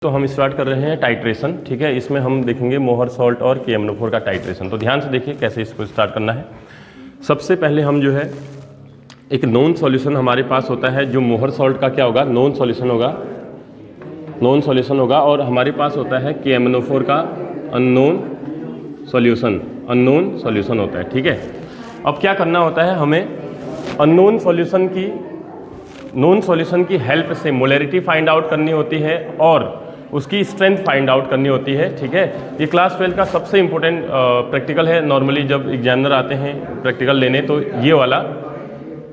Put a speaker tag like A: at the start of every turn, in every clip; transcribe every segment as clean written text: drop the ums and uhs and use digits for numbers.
A: तो हम स्टार्ट कर रहे हैं टाइट्रेशन, ठीक है। इसमें हम देखेंगे मोहर सॉल्ट और KMnO4 का टाइट्रेशन। तो ध्यान से देखिए कैसे इसको स्टार्ट करना है। सबसे पहले हम जो है एक नॉन सॉल्यूशन हमारे पास होता है, जो मोहर सॉल्ट का क्या होगा, नॉन सॉल्यूशन होगा, और हमारे पास होता है KMnO4 का अननोन सॉल्यूशन होता है, ठीक है। अब क्या करना होता है, हमें अननोन नॉन सॉल्यूशन की हेल्प से मोलैरिटी फाइंड आउट करनी होती है और उसकी स्ट्रेंथ फाइंड आउट करनी होती है, ठीक है। ये क्लास 12 का सबसे इम्पोर्टेंट प्रैक्टिकल है। नॉर्मली जब एग्जामिनर आते हैं प्रैक्टिकल लेने, तो ये वाला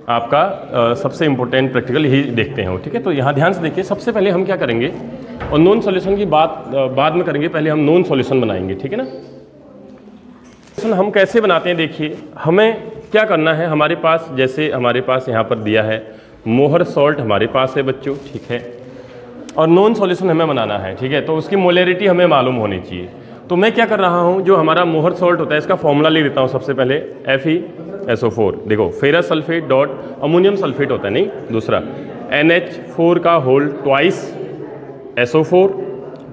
A: आपका सबसे इम्पोर्टेंट प्रैक्टिकल यही देखते हैं, ठीक है। तो यहाँ ध्यान से देखिए, सबसे पहले हम क्या करेंगे, और नॉन सॉल्यूशन की बात बाद में करेंगे, पहले हम नॉन सॉल्यूशन बनाएंगे, ठीक है ना। हम कैसे बनाते हैं, देखिए हमें क्या करना है। हमारे पास जैसे हमारे पास यहाँ पर दिया है मोहर सॉल्ट हमारे पास है बच्चों, ठीक है, और नॉन सॉल्यूशन हमें बनाना है, ठीक है। तो उसकी मोलैरिटी हमें मालूम होनी चाहिए। तो मैं क्या कर रहा हूँ, जो हमारा मोहर सॉल्ट होता है इसका फॉर्मूला ले लेता हूँ सबसे पहले, FeSO4। देखो ferrous sulphate dot ammonium sulphate होता है, नहीं दूसरा NH4 का whole twice SO4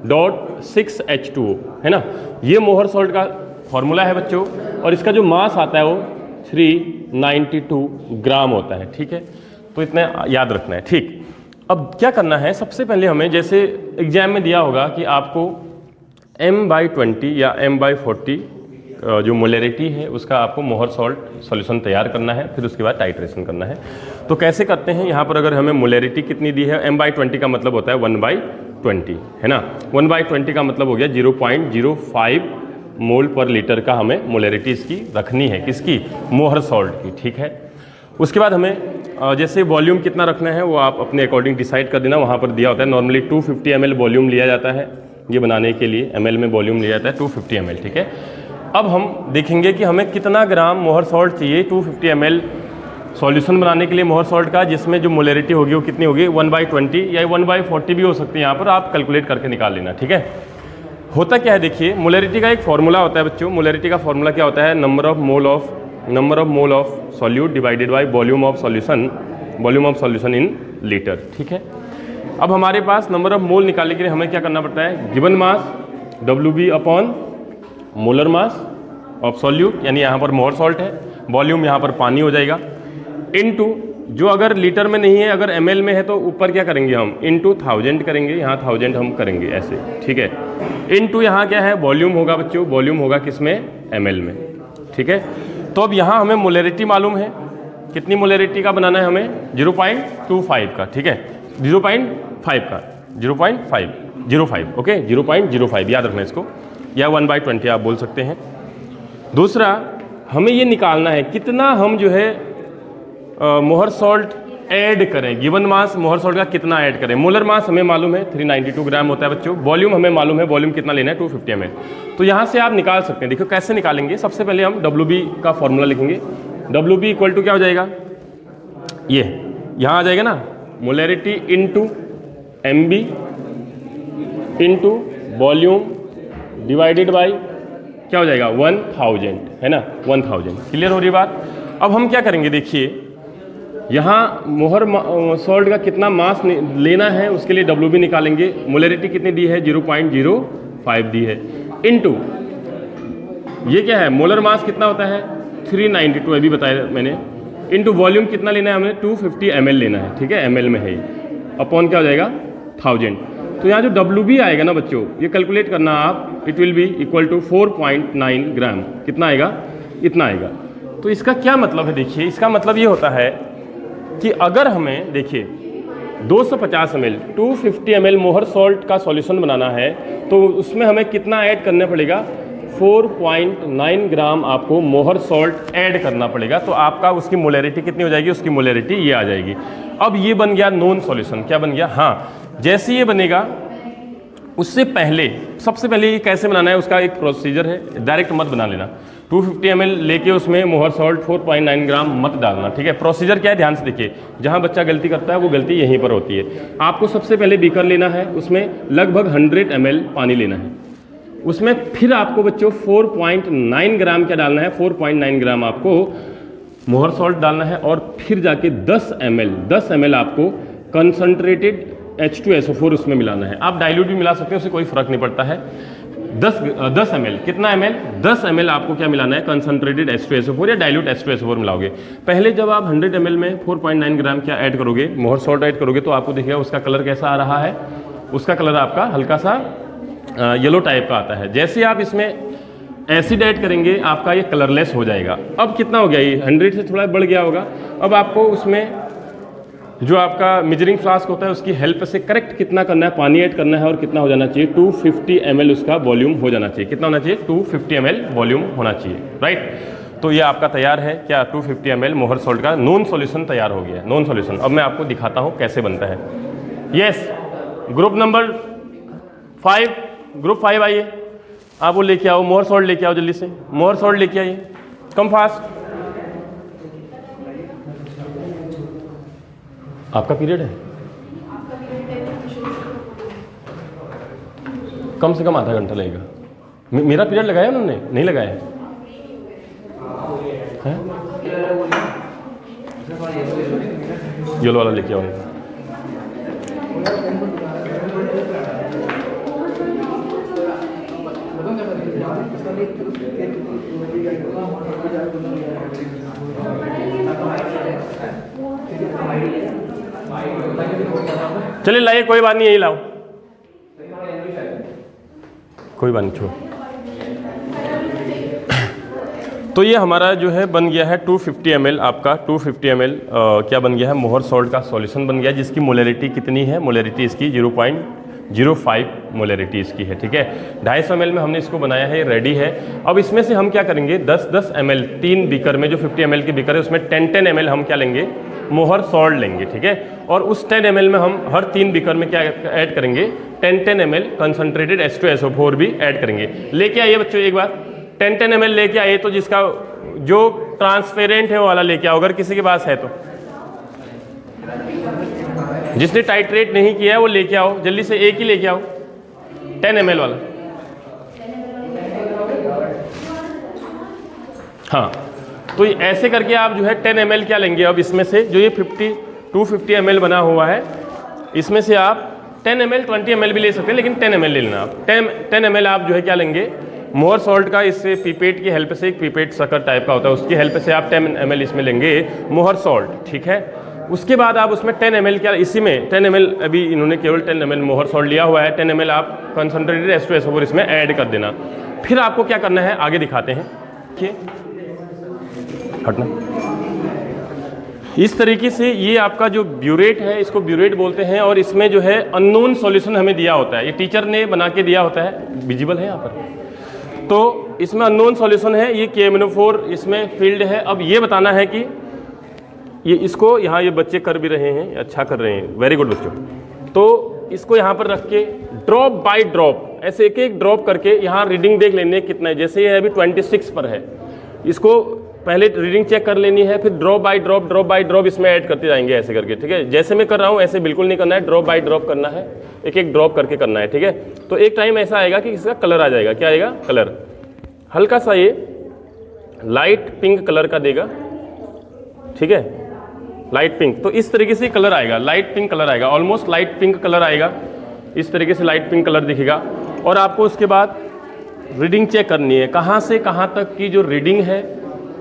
A: dot 6H2O, है ना। ये मोहर सॉल्ट का फॉर्मूला है बच्चों, और इसका जो मास आता है वो 392 ग्राम होता है, ठीक है। तो इतना याद रखना है, ठीक। अब क्या करना है, सबसे पहले हमें, जैसे एग्जाम में दिया होगा कि आपको M/20 या M/40 जो मोलैरिटी है उसका आपको मोहर सॉल्ट सॉल्यूशन तैयार करना है, फिर उसके बाद टाइट्रेशन करना है। तो कैसे करते हैं, यहाँ पर अगर हमें मोलैरिटी कितनी दी है, M/20 का मतलब होता है 1/20, है ना। 1/20 का मतलब हो गया 0.05 मोल पर लीटर का हमें मोलैरिटी इसकी रखनी है, किसकी, मोहर सॉल्ट की, ठीक है। उसके बाद हमें जैसे वॉल्यूम कितना रखना है वो आप अपने अकॉर्डिंग डिसाइड कर देना, वहाँ पर दिया होता है। नॉर्मली 250 ml वॉल्यूम लिया जाता है ये बनाने के लिए, ml में वॉल्यूम लिया जाता है 250 ml, ठीक है। अब हम देखेंगे कि हमें कितना ग्राम मोहर सॉल्ट चाहिए 250 ml सॉल्यूशन बनाने के लिए मोहर सॉल्ट का, जिसमें जो मोलैरिटी होगी वो कितनी होगी, 1/20 या 1/40 भी हो सकती है। यहाँ पर आप कैलकुलेट करके निकाल लेना, ठीक है। होता क्या है, देखिए मोलैरिटी का एक फॉर्मूला होता है बच्चों। मोलैरिटी का फॉर्मूला क्या होता है, number of mole of solute divided by volume of solution in litre, ठीक है। अब हमारे पास नंबर ऑफ मोल निकालने के लिए हमें क्या करना पड़ता है, given mass WB upon molar mass of solute, यानी यहाँ पर मोहर सॉल्ट है, वॉल्यूम यहाँ पर पानी हो जाएगा, इनटू जो अगर लीटर में नहीं है, अगर ml में है तो ऊपर क्या करेंगे हम, इनटू 1000 करेंगे, यहाँ 1000 हम करेंगे ऐसे, ठीक है। इनटू यहाँ क्या है, वॉल्यूम होगा बच्चों, वॉल्यूम होगा किसमें, ml में, ठीक है। तो अब यहाँ हमें मोलैरिटी मालूम है, कितनी मोलैरिटी का बनाना है हमें, 0.25 का, ठीक है, 0.5 का, 0.5, ओके, 0.05 याद रखना इसको, या 1/20 आप बोल सकते हैं। दूसरा हमें ये निकालना है कितना हम जो है मोहर सॉल्ट ऐड करें, गिवन मास मोहर सॉल्ट का कितना ऐड करें। मोलर मास हमें मालूम है 392 ग्राम होता है बच्चों, वॉल्यूम हमें मालूम है, वॉल्यूम कितना लेना है 250 ml। तो यहाँ से आप निकाल सकते हैं। देखो कैसे निकालेंगे, सबसे पहले हम WB का फॉर्मूला लिखेंगे। WB इक्वल टू क्या हो जाएगा, ये यहाँ आ जाएगा ना, molarity into MB into volume divided by क्या हो जाएगा 1000, है ना, 1000। क्लियर हो रही बात। अब हम क्या करेंगे, देखिए यहाँ मोहर सॉल्ट का कितना मास लेना है, उसके लिए WB निकालेंगे। मोलैरिटी कितनी दी है, 0.05 दी है, इनटू ये क्या है, मोलर मास कितना होता है 392, अभी बताया मैंने, इनटू वॉल्यूम कितना लेना है हमें 250 ml लेना है, ठीक है, ml में है ये, अपॉन क्या हो जाएगा 1000। तो यहाँ जो WB आएगा ना बच्चों, ये कैलकुलेट करना आप, it will be equal to 4.9 gram, कितना आएगा, इतना आएगा। तो इसका क्या मतलब है, देखिए इसका मतलब ये होता है कि अगर हमें देखिए 250 ml 250 ml मोहर सॉल्ट का सॉल्यूशन बनाना है, तो उसमें हमें कितना ऐड करना पड़ेगा, 4.9 ग्राम आपको मोहर सॉल्ट ऐड करना पड़ेगा। तो आपका उसकी मोलैरिटी कितनी हो जाएगी, उसकी मोलैरिटी ये आ जाएगी। अब ये बन गया नॉन सॉल्यूशन, क्या बन गया, हाँ, जैसे ये बनेगा उससे पहले सबसे पहले ये कैसे बनाना है, उसका एक प्रोसीजर है, डायरेक्ट मत बना लेना। 250 ml लेके उसमें मोहर सॉल्ट 4.9 ग्राम मत डालना, ठीक है। प्रोसीजर क्या है, ध्यान से देखिए, जहाँ बच्चा गलती करता है वो गलती यहीं पर होती है। आपको सबसे पहले बीकर लेना है, उसमें लगभग 100 ml पानी लेना है, उसमें फिर आपको बच्चों 4.9 ग्राम क्या डालना है, 4.9 ग्राम आपको मोहर सॉल्ट डालना है, और फिर जाके 10 ml आपको कंसनट्रेटेड H2SO4 उसमें मिलाना है। आप डाइल्यूट भी मिला सकते हैं, उससे कोई फर्क नहीं पड़ता है। 10 ml, कितना ml? 10 ml आपको क्या मिलाना है? कंसनट्रेटेड H2SO4 या डाइल्यूट H2SO4 मिलाओगे। पहले जब आप 100 ml में 4.9 ग्राम क्या ऐड करोगे, मोहर सॉल्ट ऐड करोगे, तो आपको देखिएगा उसका कलर कैसा आ रहा है। उसका कलर आपका हल्का सा येलो टाइप का आता है। जैसे आप इसमें एसिड ऐड करेंगे आपका ये कलरलेस हो जाएगा। अब कितना हो गया ये? 100 से थोड़ा बढ़ गया होगा। अब आपको उसमें जो आपका मेजरिंग फ्लास्क होता है उसकी हेल्प से करेक्ट कितना करना है, पानी ऐड करना है और कितना हो जाना चाहिए? 250 ml उसका वॉल्यूम हो जाना चाहिए। कितना होना चाहिए? 250 ml वॉल्यूम होना चाहिए, राइट। तो ये आपका तैयार है क्या? 250 ml मोहर सॉल्ट का नॉन सॉल्यूशन तैयार हो गया है, नॉन सॉल्यूशन। अब मैं आपको दिखाता हूँ कैसे बनता है। यस, ग्रुप नंबर 5, ग्रुप 5 आइए, आप वो लेके आओ, मोहर सॉल्ट लेके आओ जल्दी से, मोहर सॉल्ट लेके आइए, कम फास्ट। आपका पीरियड है? कम से कम आधा घंटा लगेगा। मेरा पीरियड लगाया उन्होंने? नहीं लगाया है? येलो वाला लेके आओ। चलिए लाइए, कोई बात नहीं, यही लाओ, कोई बात नहीं, छोड़। तो ये हमारा जो है बन गया है 250 ml, आपका 250 ml क्या बन गया है? मोहर सॉल्ट का सॉल्यूशन बन गया है, जिसकी मोलरिटी कितनी है? मोलरिटी इसकी 0.05 मोलरिटी इसकी है, ठीक है। 250 ml में हमने इसको बनाया है, रेडी है। अब इसमें से हम क्या करेंगे? 10-10 ml, 3 बीकर में, जो 50 ml की बीकर है उसमें 10-10 ml हम क्या लेंगे? मोहर सॉल्ट लेंगे, ठीक है। और उस 10 ml में हम हर 3 बीकर में क्या ऐड करेंगे? 10-10 ml कंसनट्रेटेड H2SO4 भी ऐड करेंगे। लेके आइए बच्चों एक बार, 10-10 ml लेके आइए। तो जिसका जो ट्रांसपेरेंट है वो वाला लेके आओ, अगर किसी के पास है तो। जिसने टाइट्रेट नहीं किया है वो लेके आओ जल्दी से, एक ही लेके आओ, 10 ml वाला। हाँ, तो ऐसे करके आप जो है 10 ml क्या लेंगे? अब इसमें से जो ये 250 ml बना हुआ है, इसमें से आप 10 ml 20 ml भी ले सकते हैं, लेकिन 10 ml ले लेना आप। 10 ml आप जो है क्या लेंगे? मोहर सॉल्ट का, इससे पीपेट की हेल्प से, एक पीपेट सकर टाइप का होता है, उसकी हेल्प से आप 10 ml इसमें लेंगे मोहर सॉल्ट, ठीक है। उसके बाद आप उसमें 10 ml क्या, इसी में 10 ml, अभी इन्होंने केवल 10 ml मोहर सॉल्ट लिया हुआ है, 10 ml आप कंसनट्रेटेड H2SO4 इसमें ऐड कर देना। फिर आपको क्या करना है आगे दिखाते हैं, ठीक है, हटना। इस तरीके से ये आपका जो ब्यूरेट है, इसको ब्यूरेट बोलते हैं, और इसमें जो है अननोन सॉल्यूशन हमें दिया होता है, ये टीचर ने बना के दिया होता है, विजिबल है यहाँ पर। तो इसमें अननोन सॉल्यूशन है, ये KMnO4 इसमें फील्ड है। अब ये बताना है कि ये इसको यहाँ ये बच्चे कर भी रहे हैं, अच्छा कर रहे हैं, वेरी गुड बच्चों। तो इसको यहाँ पर रख के ड्रॉप बाय ड्रॉप, ऐसे एक एक ड्रॉप करके यहाँ रीडिंग देख लेनी है कितना है। जैसे ये अभी 26 पर है, इसको पहले रीडिंग चेक कर लेनी है, फिर ड्रॉप बाय ड्रॉप इसमें ऐड करते जाएंगे ऐसे करके, ठीक है। जैसे मैं कर रहा हूँ ऐसे बिल्कुल नहीं करना है, ड्रॉप बाय ड्रॉप करना है, एक एक ड्रॉप करके करना है, ठीक है। तो एक टाइम ऐसा आएगा कि इसका कलर आ जाएगा, क्या आएगा? कलर हल्का सा ये लाइट पिंक कलर का देगा, ठीक है, लाइट पिंक। तो इस तरीके से कलर आएगा, लाइट पिंक कलर आएगा, ऑलमोस्ट लाइट पिंक कलर आएगा, इस तरीके से लाइट पिंक कलर दिखेगा। और आपको उसके बाद रीडिंग चेक करनी है, कहाँ से कहाँ तक की जो रीडिंग है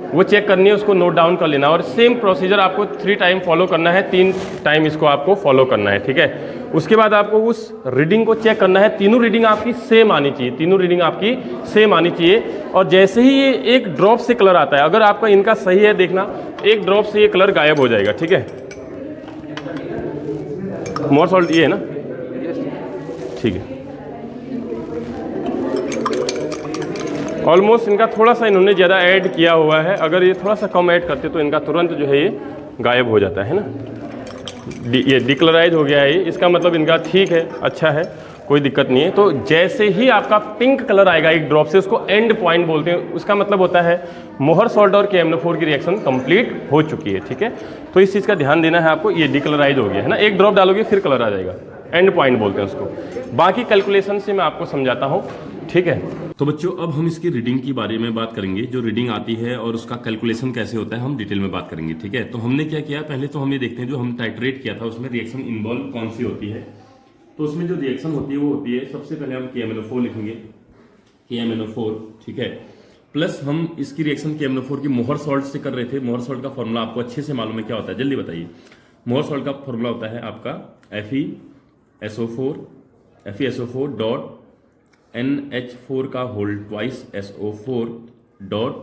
A: वो चेक करनी है, उसको नोट डाउन कर लेना। और सेम प्रोसीजर आपको 3 टाइम फॉलो करना है, 3 टाइम इसको आपको फॉलो करना है, ठीक है। उसके बाद आपको उस रीडिंग को चेक करना है, तीनों रीडिंग आपकी सेम आनी चाहिए, तीनों रीडिंग आपकी सेम आनी चाहिए। और जैसे ही ये एक ड्रॉप से कलर आता है, अगर आपका इनका सही है देखना, एक ड्रॉप से ये कलर गायब हो जाएगा, ठीक है। मोर सॉल्ट ये है ना, ठीक है। ऑलमोस्ट इनका थोड़ा सा इन्होंने ज़्यादा ऐड किया हुआ है, अगर ये थोड़ा सा कम ऐड करते तो इनका तुरंत जो है ये गायब हो जाता है ना। ये डिक्लराइज हो गया है ये, इसका मतलब इनका ठीक है, अच्छा है, कोई दिक्कत नहीं है। तो जैसे ही आपका पिंक कलर आएगा एक ड्रॉप से, उसको एंड पॉइंट बोलते हैं, उसका मतलब होता है मोहर सॉल्ट और KMnO4 की रिएक्शन कंप्लीट हो चुकी है, ठीक है। तो इस चीज़ का ध्यान देना है आपको, ये डिक्लराइज हो गया है ना, एक ड्रॉप डालोगे फिर कलर आ जाएगा, एंड पॉइंट बोलते हैं उसको। बाकी कैलकुलेशन से मैं आपको समझाता हूँ, ठीक है। तो बच्चों अब हम इसकी रीडिंग के बारे में बात करेंगे, जो रीडिंग आती है और उसका कैलकुलेशन कैसे होता है हम डिटेल में बात करेंगे, ठीक है। तो हमने क्या किया, पहले तो हम ये देखते हैं जो हम टाइट्रेट किया था उसमें रिएक्शन इन्वॉल्व कौन सी होती है। तो उसमें जो रिएक्शन होती है वो होती है, सबसे पहले हम KMnO4 लिखेंगे, KMnO4, ठीक है, प्लस हम इसकी रिएक्शन KMnO4 की मोहर सॉल्ट से कर रहे थे। मोहर सॉल्ट का फॉर्मूला आपको अच्छे से मालूम है, क्या होता है जल्दी बताइए। मोहर सॉल्ट का फॉर्मूला होता है आपका FeSO4 डॉट NH4 का whole twice SO4 dot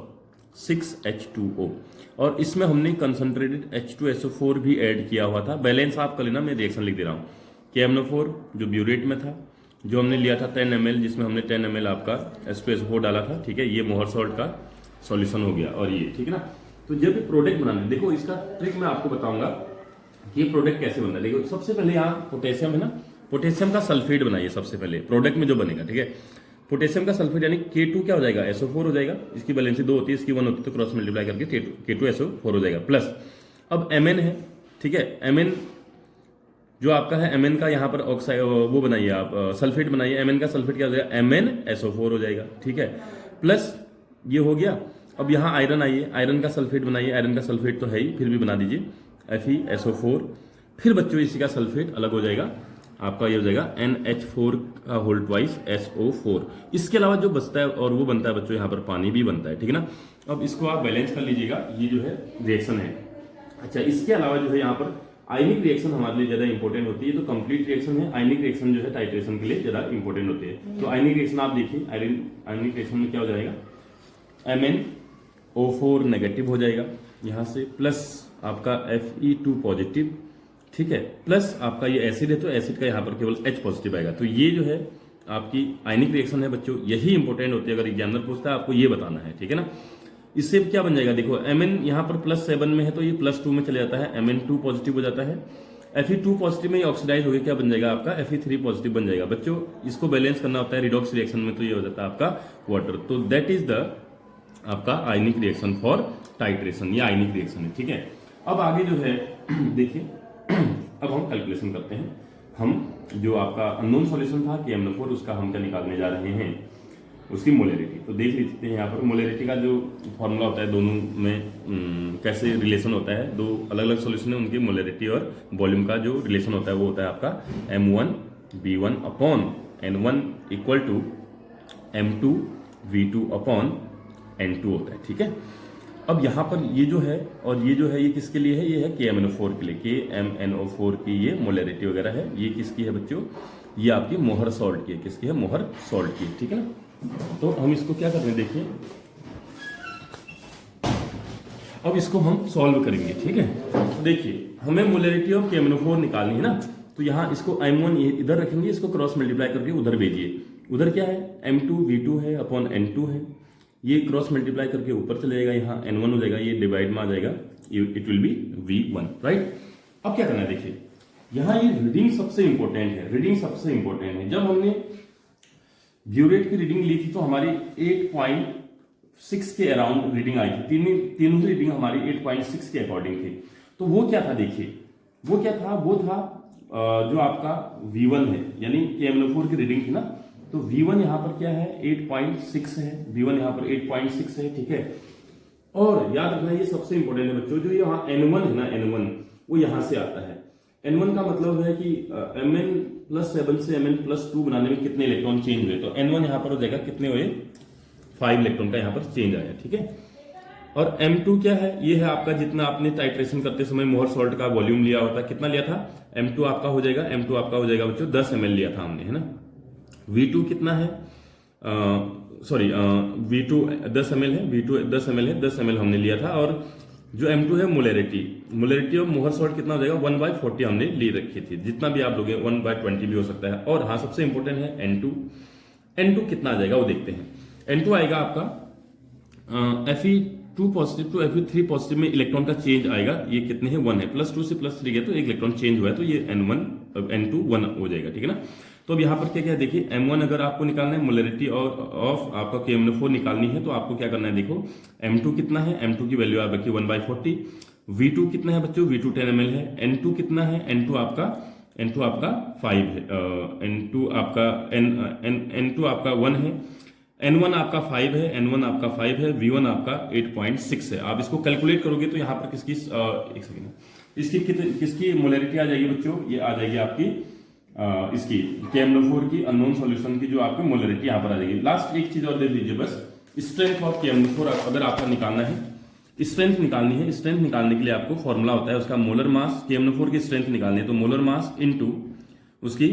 A: 6H2O, और इसमें हमने कंसंट्रेटेड H2SO4 भी ऐड किया हुआ था। बैलेंस आप कर लेना, मैं रिएक्शन लिख दे रहा हूँ। KMnO4 जो ब्यूरेट में था, जो हमने लिया था 10 ml, जिसमें हमने 10 ml आपका H2SO4 डाला था, ठीक है, ये मोहर सॉल्ट का सॉल्यूशन हो गया। और ये ठीक है ना। तो जब भी प्रोडक्ट बनाना, देखो इसका ट्रिक मैं आपको बताऊंगा कि ये प्रोडक्ट कैसे बनता है। देखो सबसे पहले यहाँ पोटेशियम है ना, पोटेशियम का सल्फेट बनाइए सबसे पहले प्रोडक्ट में जो बनेगा, ठीक है। पोटेशियम का सल्फेट यानी K2 क्या हो जाएगा, SO4 हो जाएगा। इसकी वैलेंसी 2 होती है, इसकी 1 होती है, तो क्रॉस मल्टीप्लाई करके K2SO4 हो जाएगा। प्लस अब Mn है, ठीक है, Mn जो आपका है, Mn का यहाँ पर ऑक्साइड वो बनाइए आप, सल्फेट बनाइए। Mn का सल्फेट क्या हो जाएगा, MnSO4 हो जाएगा, ठीक है। प्लस ये हो गया। अब यहाँ आयरन आइए, आयरन का सल्फेट बनाइए। आयरन का सल्फेट तो है ही, फिर भी बना दीजिए FeSO4। फिर बच्चों इसी का सल्फेट अलग हो जाएगा, आपका ये हो जाएगा NH4 का होल ट्वाइस SO4। इसके अलावा जो बचता है और वो बनता है बच्चों, यहाँ पर पानी भी बनता है, ठीक है ना। अब इसको आप बैलेंस कर लीजिएगा, ये जो है रिएक्शन है। अच्छा, इसके अलावा जो है यहाँ पर आयनिक रिएक्शन हमारे लिए ज्यादा इंपॉर्टेंट होती है। तो कंप्लीट रिएक्शन है, आयनिक रिएक्शन जो है टाइट्रेशन के लिए ज्यादा इंपॉर्टेंट होती है। तो आयनिक रिएक्शन आप देखिए, आयनिक रिएक्शन में क्या हो जाएगा, MnO4 नेगेटिव हो जाएगा यहाँ से, प्लस आपका Fe2 पॉजिटिव, ठीक है, प्लस आपका ये एसिड है तो एसिड का यहाँ पर केवल H पॉजिटिव आएगा। तो ये जो है आपकी आयनिक रिएक्शन है बच्चों, यही इंपॉर्टेंट होती है। अगर एग्जामिनर पूछता है आपको ये बताना है, ठीक है ना। इससे क्या बन जाएगा, देखो Mn यहाँ पर +7 में है तो ये +2 में चले जाता है, Mn2 पॉजिटिव हो जाता है। Fe2 पॉजिटिव में ये ऑक्सीडाइज हो गया, क्या बन जाएगा आपका, Fe3 पॉजिटिव बन जाएगा। बच्चों इसको बैलेंस करना होता है रिडॉक्स रिएक्शन में, तो ये हो जाता है आपका वाटर। तो दैट इज द आपका आयनिक रिएक्शन फॉर टाइट्रेशन, ये आयनिक रिएक्शन है, ठीक है। अब आगे जो है देखिए, अब हम कैलकुलेशन करते हैं। हम जो आपका अननोन सॉल्यूशन था KMnO4, उसका हम क्या निकालने जा रहे हैं, उसकी मोलरिटी। तो देख लेते हैं यहाँ पर मोलरिटी का जो फॉर्मूला होता है, दोनों में कैसे रिलेशन होता है। दो अलग अलग सॉल्यूशन है, उनकी मोलरिटी और वॉल्यूम का जो रिलेशन होता है वो होता है आपका M1V1 upon N1 equal to M2V2 upon N2 होता है, ठीक है। अब यहाँ पर ये जो है और ये जो है, ये किसके लिए है, ये है KMnO4 के लिए। KMnO4 की ये मोलरिटी वगैरह है, ये किसकी है बच्चों, ये आपकी मोहर सॉल्ट की है। किसकी है, मोहर सॉल्ट की, ठीक है ना। तो हम इसको क्या कर रहे हैं देखिए, अब इसको हम सॉल्व करेंगे, ठीक है। तो देखिए हमें मोलरिटी ऑफ KMnO4 निकालनी है ना, तो यहाँ इसको M1 इधर रखेंगे, इसको क्रॉस मल्टीप्लाई करके उधर भेजिए। उधर क्या है, M2V2 है अपॉन N2 है, ये क्रॉस मल्टीप्लाई करके ऊपर चले जाएगा, यहाँ N1 हो जाएगा, ये डिवाइड में आ जाएगा, it will B V1, right. अब क्या करना है देखिए, यहाँ ये रीडिंग सबसे इंपॉर्टेंट है, रीडिंग सबसे इंपॉर्टेंट है। जब हमने ब्यूरेट की रीडिंग ली थी तो हमारी 8.6 के अराउंड रीडिंग आई थी, तीनों ही रीडिंग हमारी 8.6 के अकॉर्डिंग थी। तो वो क्या था देखिए, वो क्या था, वो था जो आपका V1 है, यानी KMnO4 की रीडिंग थी ना, तो V1 यहाँ पर क्या है, 8.6 है, V1 यहाँ पर 8.6 है, ठीक है। और याद रखना ये सबसे इंपॉर्टेंट है बच्चों, जो यहाँ N1 है ना, N1 वो यहाँ से आता है। N1 का मतलब है कि Mn+7 से Mn+2 बनाने में कितने इलेक्ट्रॉन चेंज हुए, तो N1 यहाँ पर हो जाएगा, कितने हुए, 5 इलेक्ट्रॉन का यहाँ पर चेंज आया, ठीक है। और M2 क्या है, ये है आपका जितना आपने टाइट्रेशन करते समय मोहर सॉल्ट का वॉल्यूम लिया होता, कितना लिया था, M2 आपका हो जाएगा, M2 आपका हो जाएगा बच्चों 10 ml लिया था हमने, है ना। V2 कितना है, सॉरी V2 10 ml है, V2 10 ml है, 10 ml हमने लिया था। और जो M2 है मोलरिटी ऑफ मोहर सॉल्ट कितना हो जाएगा, 1/40 हमने ली रखी थी, जितना भी आप लोगे 1/20 भी हो सकता है। और हाँ सबसे इंपॉर्टेंट है N2 कितना आ जाएगा वो देखते हैं। N2 आएगा आपका Fe2 positive to Fe3 positive में इलेक्ट्रॉन का चेंज आएगा, ये कितने हैं, 1 है, +2 से +3 गया तो एक इलेक्ट्रॉन चेंज हुआ है, तो ये N2 1 हो जाएगा, ठीक है ना। तो अब यहाँ पर क्या क्या देखिए, M1 अगर आपको निकालना है, मोलरिटी ऑफ आपका KMnO4 निकालनी है, तो आपको क्या करना है देखो, M2 कितना है, M2 की वैल्यू आप रखिए 1/40। V2 कितना है बच्चों, V2 10 ml है। N2 कितना है, N2 आपका 5 है, N2 आपका 1 है, N1 आपका 5 है, N1 आपका 5 है, V1 आपका 8.6 है। आप इसको कैलकुलेट करोगे तो यहाँ पर किसकी एक सेकेंड, इसकी किसकी मोलरिटी आ जाएगी बच्चों, ये आ जाएगी आपकी इसकी KMnO4 की अननोन सॉल्यूशन की जो आपकी मोलरिटी यहाँ पर आ जाएगी। लास्ट एक चीज और देख लीजिए बस, स्ट्रेंथ ऑफ KMnO4 अगर आपका निकालना है, स्ट्रेंथ निकालनी है, स्ट्रेंथ निकालने के लिए आपको फॉर्मूला होता है उसका मोलर मास, KMnO4 की स्ट्रेंथ निकालनी है तो मोलर मास इनटू उसकी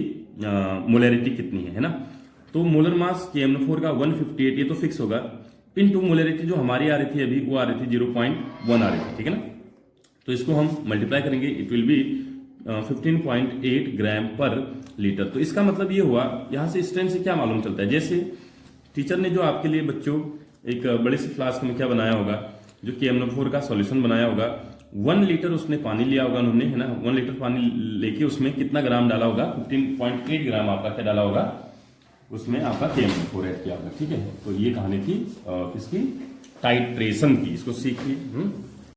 A: मोलरिटी कितनी है ना। तो मोलर मास KMnO4 का 158 ये तो फिक्स होगा, इनटू मोलरिटी जो हमारी आ रही थी अभी वो आ रही थी 0.1 आ रही थी, ठीक है ना। तो इसको हम मल्टीप्लाई करेंगे, इट विल बी 15.8 ग्राम पर लीटर। तो इसका मतलब ये हुआ, यहाँ से स्ट्रेंथ से क्या मालूम चलता है, जैसे टीचर ने जो आपके लिए बच्चों एक बड़ी सी फ्लास्क में क्या बनाया होगा, जो KMnO4 का सॉल्यूशन बनाया होगा, 1 लीटर उसने पानी लिया होगा उन्होंने, है ना। 1 लीटर पानी लेके उसमें कितना ग्राम डाला होगा, 15.8 ग्राम आपका क्या डाला होगा, उसमें आपका KMnO4 ऐड किया होगा, ठीक है। तो ये कहानी थी इसकी टाइट्रेशन की, इसको सीखिए।